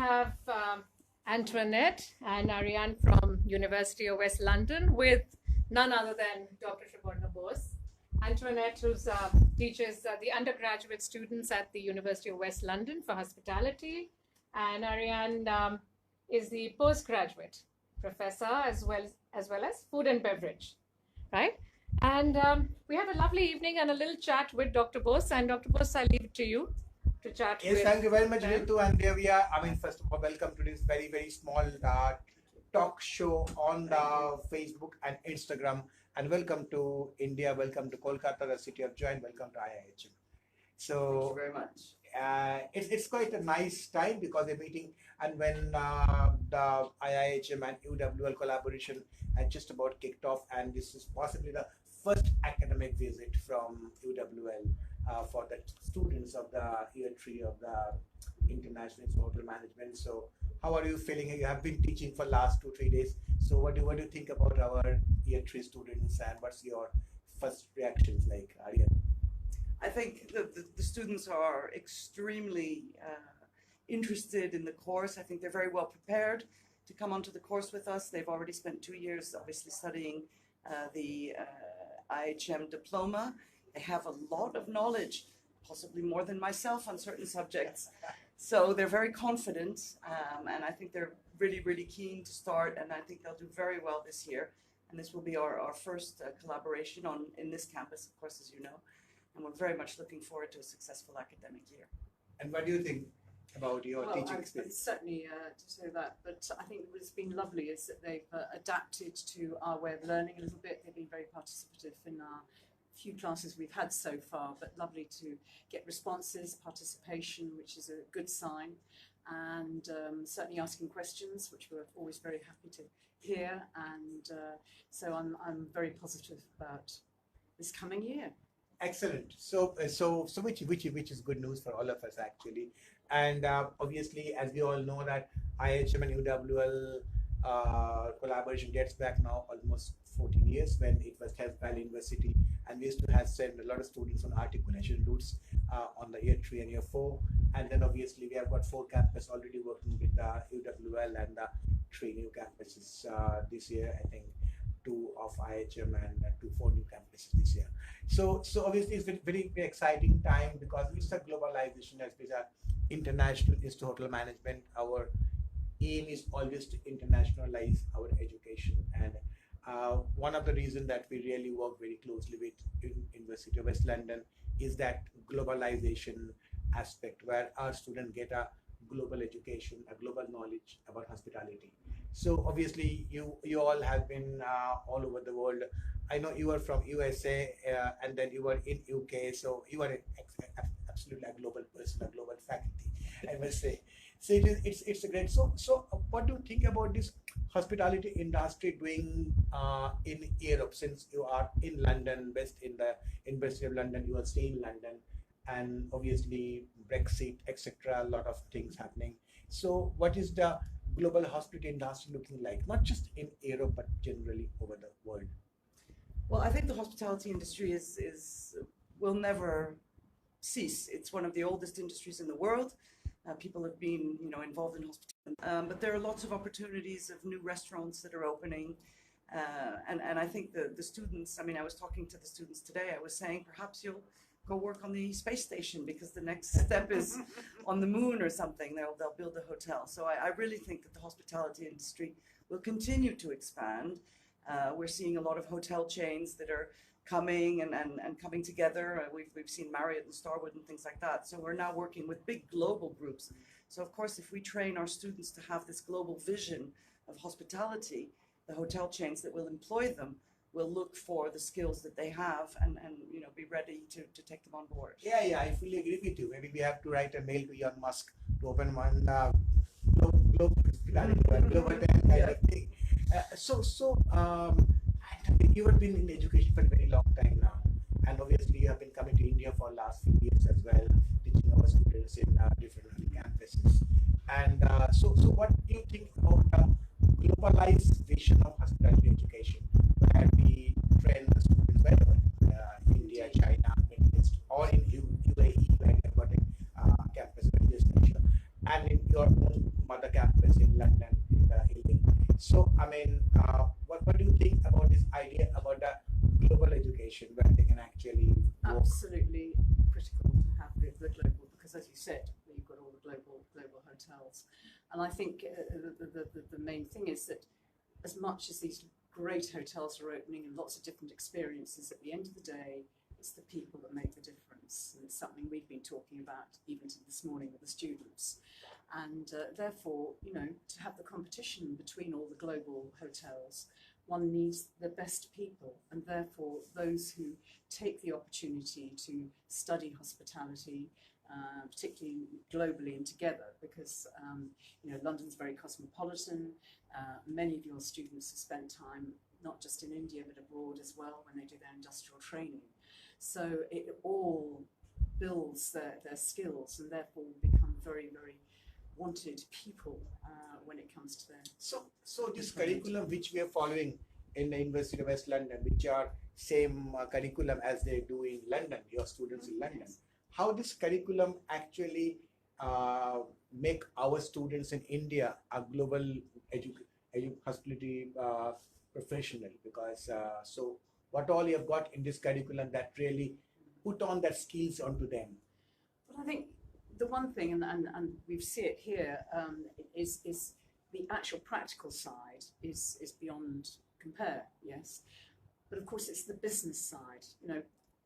have Antoinette and Ariane from University of West London with none other than Dr. Suborno Bose. Antoinette, who teaches the undergraduate students at the University of West London for hospitality, and Ariane is the postgraduate professor as well as food and beverage, right? And we have a lovely evening and a little chat with Dr. Bose. And Dr. Bose, I leave it to you to chat with. Yes, thank you very much, Ritu. And there we are. I mean, first of all, welcome to this very, very small talk show on the Facebook and Instagram. And welcome to India, welcome to Kolkata, the city of joy, and welcome to IIHM. So, thank you very much. It's quite a nice time because we're meeting, and when the IIHM and UWL collaboration had just about kicked off, and this is possibly the first academic visit from UWL for the students of the year 3 of the International Hotel Management. So how are you feeling? You have been teaching for last 2-3 days. So what do you think about our year 3 students, and what's your first reactions like, Ariane? I think the students are extremely interested in the course. I think they're very well prepared to come onto the course with us. They've already spent 2 years obviously studying the IHM diploma. They have a lot of knowledge, possibly more than myself on certain subjects. So they're very confident, and I think they're really, really keen to start, and I think they'll do very well this year. And this will be our first collaboration in this campus, of course, as you know. And we're very much looking forward to a successful academic year. And what do you think about your teaching experience? Certainly to say that, but I think what's been lovely is that they've adapted to our way of learning a little bit. They've been very participative in our few classes we've had so far, but lovely to get responses, participation, which is a good sign, and certainly asking questions, which we're always very happy to hear. And so I'm very positive about this coming year. Excellent. So which is good news for all of us actually. And obviously, as we all know, that IHM and UWL collaboration dates back now almost 14 years, when it was Health Valley University, and we used to have sent a lot of students on articulation routes on the year 3 and year 4. And then obviously we have got 4 campuses already working with the UWL, and the 3 new campuses this year. I think 2 of IHM and 4 new campuses this year. So obviously it's a very, very exciting time, because it's a globalization, as we are international institute of hotel management. Our aim is always to internationalize our education, and one of the reasons that we really work very closely with University of West London is that globalization aspect, where our students get a global education, a global knowledge about hospitality. So obviously you all have been all over the world. I know you are from USA, and then you were in UK, so you are absolutely a global person, a global faculty, I must say. So it's a great. So what do you think about this hospitality industry doing in Europe, since you are in London, based in the University of London, you are staying in London, and obviously Brexit, etc., a lot of things happening. So what is the global hospitality industry looking like, not just in Europe, but generally over the world? Well, I think the hospitality industry will never cease. It's one of the oldest industries in the world. People have been, involved in hospitality, but there are lots of opportunities of new restaurants that are opening, and I think the students. I mean, I was talking to the students today. I was saying perhaps you'll go work on the space station, because the next step is on the moon or something. They'll build a hotel. So I really think that the hospitality industry will continue to expand. We're seeing a lot of hotel chains that are coming and coming together. We've seen Marriott and Starwood and things like that. So we're now working with big global groups. So of course, if we train our students to have this global vision of hospitality, the hotel chains that will employ them will look for the skills that they have and be ready to take them on board. Yeah, I fully agree with you. Maybe we have to write a mail to Elon Musk to open one global kind of thing. You have been in education for a very long time now, and obviously you have been coming to India for the last few years as well, teaching our students in different campuses. And so what do you think about the globalization of hospitality education, where we train the students wherever, India, China, Middle East, or in UAE, where you have got a campus, and in your own mother campus in London, Ealing. So, I mean, what do you think about this idea about the global education where they can actually work? Absolutely critical to have the global, because as you said, you've got all the global hotels, and I think the main thing is that as much as these great hotels are opening and lots of different experiences, at the end of the day, it's the people that make the difference, and it's something we've been talking about even this morning with the students. And therefore, you know, to have the competition between all the global hotels, one needs the best people, and therefore those who take the opportunity to study hospitality, particularly globally and together, because you know, London's very cosmopolitan. Many of your students have spent time not just in India but abroad as well when they do their industrial training. So it all builds their skills, and therefore become very, very wanted people when it comes to their. So this curriculum which we are following in the University of West London, which are same curriculum as they do in London, your students in London, Yes. how this curriculum actually make our students in India a global hospitality professional? Because so what all you have got in this curriculum that really put on that skills onto them? But I think the one thing, and we see it here, is the actual practical side is beyond compare, yes. But of course, it's the business side. You know,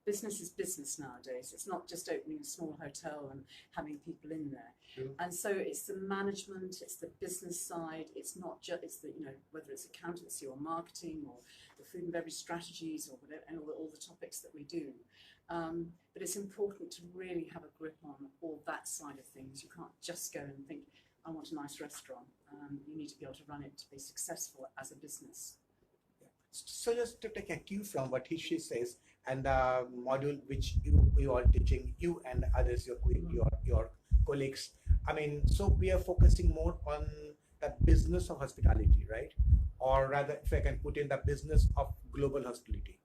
business is business nowadays. It's not just opening a small hotel and having people in there. True. And so it's the management, it's the business side. It's not just, it's the, you know, whether it's accountancy or marketing or the food and beverage strategies or whatever, and all the topics that we do. But it's important to really have a grip on all that side of things. You can't just go and think, I want a nice restaurant. You need to be able to run it to be successful as a business. So just to take a cue from what she says, and the module which you are teaching, you and others, your colleagues. I mean, so we are focusing more on the business of hospitality, right? Or rather, if I can put in the business of global hospitality.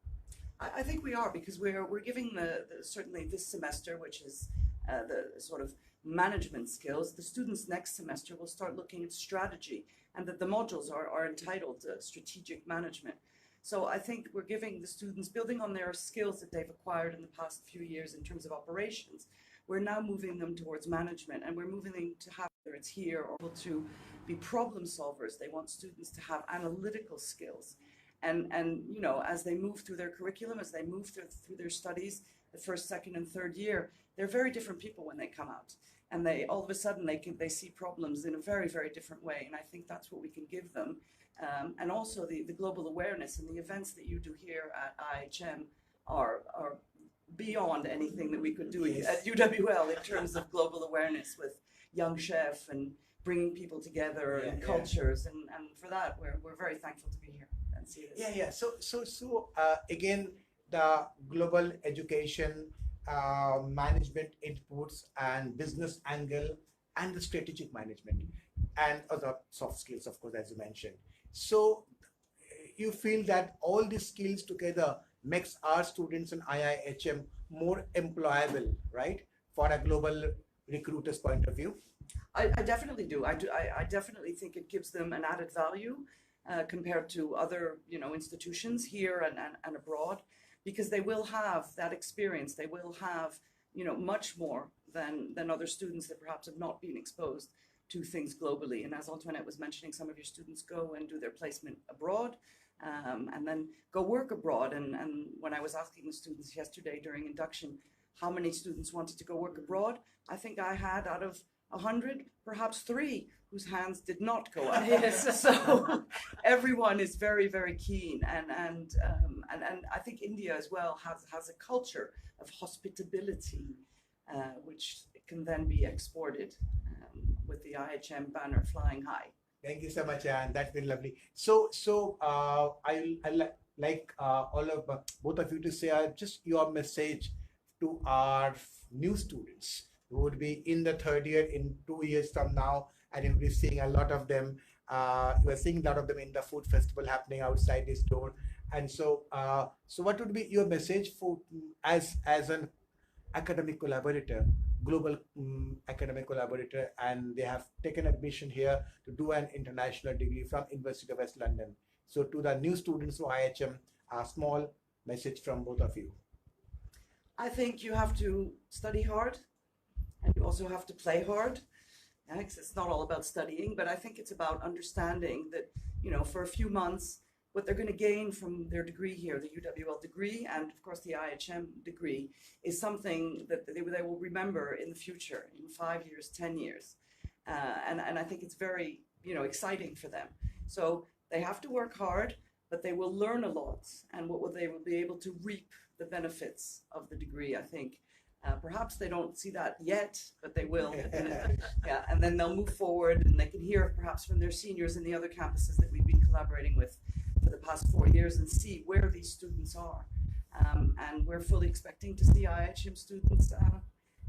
I think we are, because we're giving the certainly this semester, which is the sort of management skills. The students next semester will start looking at strategy, and that the modules are entitled strategic management. So I think we're giving the students, building on their skills that they've acquired in the past few years in terms of operations, we're now moving them towards management, and we're moving them to have, whether it's here or to be problem solvers. They want students to have analytical skills. And you know, as they move through their curriculum, as they move through their studies, the first, second, and third year, they're very different people when they come out. And they all of a sudden they see problems in a very, very different way. And I think that's what we can give them. And also the global awareness and the events that you do here at IHM are beyond anything that we could do at UWL in terms of global awareness with Young Chef and bringing people together and cultures. And for that, we're very thankful to be here and see this. So again, the global education, management inputs and business angle and the strategic management and other soft skills, of course, as you mentioned. So you feel that all these skills together makes our students in IIHM more employable, right? For a global recruiter's point of view. I definitely do. I definitely think it gives them an added value compared to other, you know, institutions here and abroad, because they will have that experience. They will have, you know, much more than other students that perhaps have not been exposed to things globally. And as Antoinette was mentioning, some of your students go and do their placement abroad and then go work abroad. And when I was asking the students yesterday during induction how many students wanted to go work abroad, I think I had out of 100, perhaps 3 whose hands did not go up. So everyone is very, very keen, and I think India as well has a culture of hospitality, which can then be exported with the IHM banner flying high. Thank you so much, Anne. That's been lovely. So I like all of both of you to say just your message to our new students who would be in the third year in 2 years from now, and you'll be seeing a lot of them. You are seeing a lot of them in the food festival happening outside this door. And so, so what would be your message for as an academic collaborator? global academic collaborator, and they have taken admission here to do an international degree from University of West London. So to the new students of IHM, a small message from both of you. I think you have to study hard, and you also have to play hard. Because it's not all about studying, but I think it's about understanding that, you know, for a few months, what they're going to gain from their degree here, the UWL degree, and of course the IHM degree, is something that they will remember in the future, in 5 years, 10 years. And I think it's very, you know, exciting for them. So they have to work hard, but they will learn a lot, and they will be able to reap the benefits of the degree, I think. Perhaps they don't see that yet, but they will. Yeah, and then they'll move forward, and they can hear perhaps from their seniors in the other campuses that we've been collaborating with for the past 4 years, and see where these students are. And we're fully expecting to see IHM students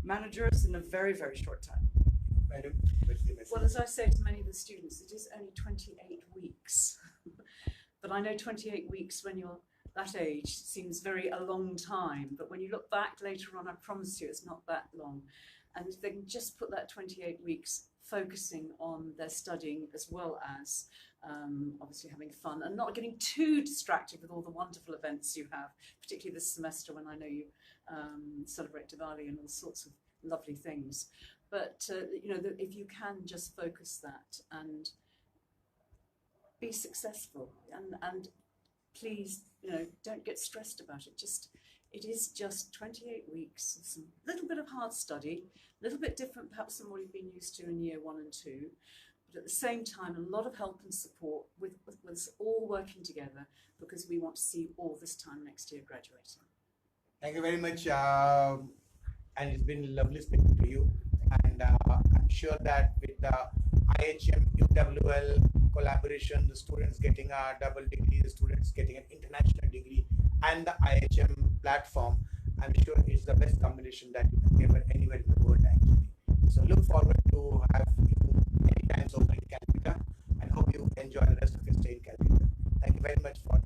managers in a very, very short time. Madam, what's the message? Well, as I say to many of the students, it is only 28 weeks. But I know 28 weeks when you're that age seems a long time, but when you look back later on, I promise you it's not that long. And if they can just put that 28 weeks focusing on their studying as well as obviously having fun and not getting too distracted with all the wonderful events you have, particularly this semester when I know you celebrate Diwali and all sorts of lovely things. But you know, if you can just focus that and be successful, and please, you know, don't get stressed about it. It is just 28 weeks of some little bit of hard study, a little bit different perhaps than what you've been used to in year 1 and 2, but at the same time, a lot of help and support with us all working together, because we want to see you all this time next year graduating. Thank you very much, and it's been lovely speaking to you. And I'm sure that with the IHM UWL collaboration, the students getting a double degree, the students getting an international degree, and the IHM platform, I'm sure it's the best combination that you can give anywhere in the world actually. So look forward to have you many times over in Calcutta, and hope you enjoy the rest of your stay in Calcutta. Thank you very much for